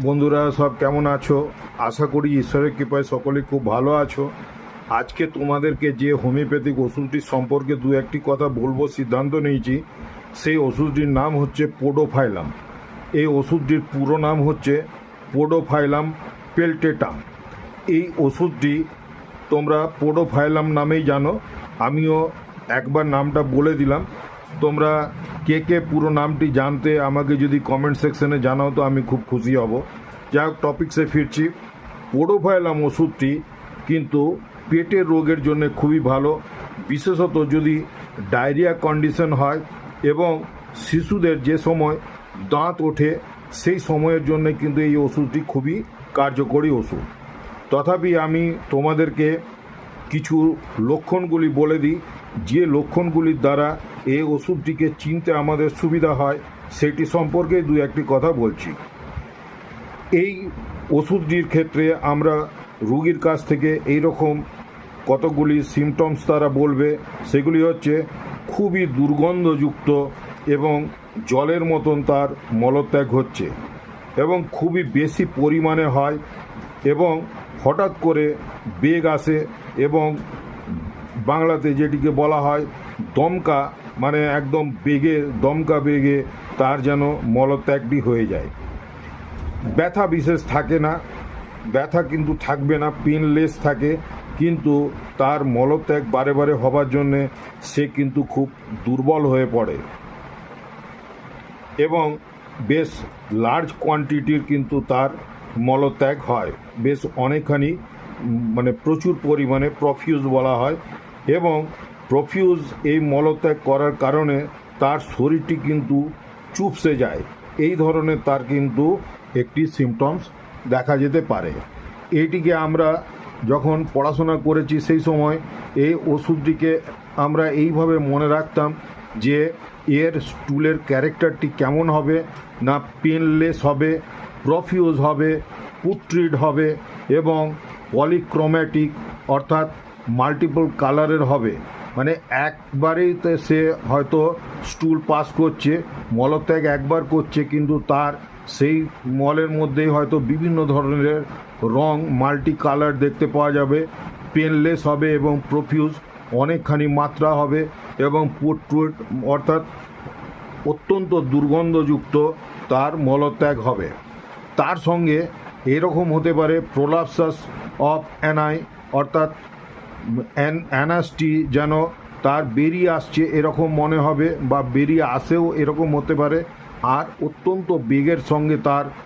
বন্ধুরা সব কেমন আছো? আশা করি ঈশ্বরের কৃপায় সকলে খুব ভালো আছো। আজকে তোমাদেরকে যে হোমিওপ্যাথিক ওষুধটির সম্পর্কে দু একটি কথা বলবো সিদ্ধান্ত নিয়েছি। সেই ওষুধটির নাম হচ্ছে পোডোফাইলাম। এই ওষুধটির পুরো নাম হচ্ছে পোডোফাইলাম পেলটেটাম। এই ওষুধটি তোমরা পোডোফাইলাম নামেই জানো। আমিও একবার নামটা বলে দিলাম। তোমরা কে কে পুরো নামটি জানতে আমাকে যদি কমেন্ট সেকশনে জানাও তো আমি খুব খুশি হব। যাই হোক, টপিকসে ফিরছি। পোডোফাইলাম ওষুধটি কিন্তু পেটের রোগের জন্য খুবই ভালো, বিশেষত যদি ডায়রিয়া কন্ডিশন হয় এবং শিশুদের যে সময় দাঁত ওঠে সেই সময়ের জন্য কিন্তু এই ওষুধটি খুবই কার্যকরী ওষুধ। তথাপি আমি তোমাদেরকে কিছু লক্ষণগুলি বলে দিই, যে লক্ষণগুলির দ্বারা এই ওষুধটিকে চিনতে আমাদের সুবিধা হয় সেটি সম্পর্কে দু একটি কথা বলছি। এই ওষুধটির ক্ষেত্রে আমরা রোগীর কাছ থেকে এই রকম কতগুলি সিমটমস তারা বলবে। সেগুলি হচ্ছে খুবই দুর্গন্ধযুক্ত এবং জলের মতন তার মলত্যাগ হচ্ছে এবং খুবই বেশি পরিমাণে হয় এবং হঠাৎ করে বেগ আসে এবং বাংলাতে যেটিকে বলা হয় দমকা, মানে একদম বেগে, দমকা বেগে তার যেন মলত্যাগটি হয়ে যায়। ব্যথা বিশেষ থাকে না, ব্যথা কিন্তু থাকবে না, পেনলেস থাকে, কিন্তু তার মলত্যাগ বারে বারে হবার জন্যে সে কিন্তু খুব দুর্বল হয়ে পড়ে এবং বেশ লার্জ কোয়ান্টিটির কিন্তু তার মলত্যাগ হয়, বেশ অনেকখানি, মানে প্রচুর পরিমাণে, প্রফিউজ বলা হয়। এবং প্রফিউজ এই মলত্যাগ করার কারণে তার শরীরটি কিন্তু চুপসে যায়। এই ধরনের তার কিন্তু একটি সিমটমস দেখা যেতে পারে। এইটিকে আমরা যখন পড়াশোনা করেছি সেই সময় এই ওষুধটিকে আমরা এইভাবে মনে রাখতাম যে এর স্টুলের ক্যারেক্টারটি কেমন হবে, না পেনলেস হবে, প্রফিউজ হবে, পুট্রিড হবে এবং পলিক্রোম্যাটিক অর্থাৎ মাল্টিপল কালারের হবে। মানে একবারেই তো সে হয়তো স্টুল পাস করছে, মলত্যাগ একবার করছে, কিন্তু তার সেই মলের মধ্যেই হয়তো বিভিন্ন ধরনের রং, মাল্টি কালার দেখতে পাওয়া যাবে। পেনলেস হবে এবং প্রফিউজ অনেকখানি মাত্রা হবে এবং পুট্রিড অর্থাৎ অত্যন্ত দুর্গন্ধযুক্ত তার মলত্যাগ হবে। তার সঙ্গে এরকম হতে পারে প্রোলাপসাস অফ অ্যানাই, অর্থাৎ অ্যানাসটি যেন তার বেরিয়ে আসছে এরকম মনে হবে বা বেরিয়ে আসেও এরকম হতে পারে। আর অত্যন্ত বেগের সঙ্গে তার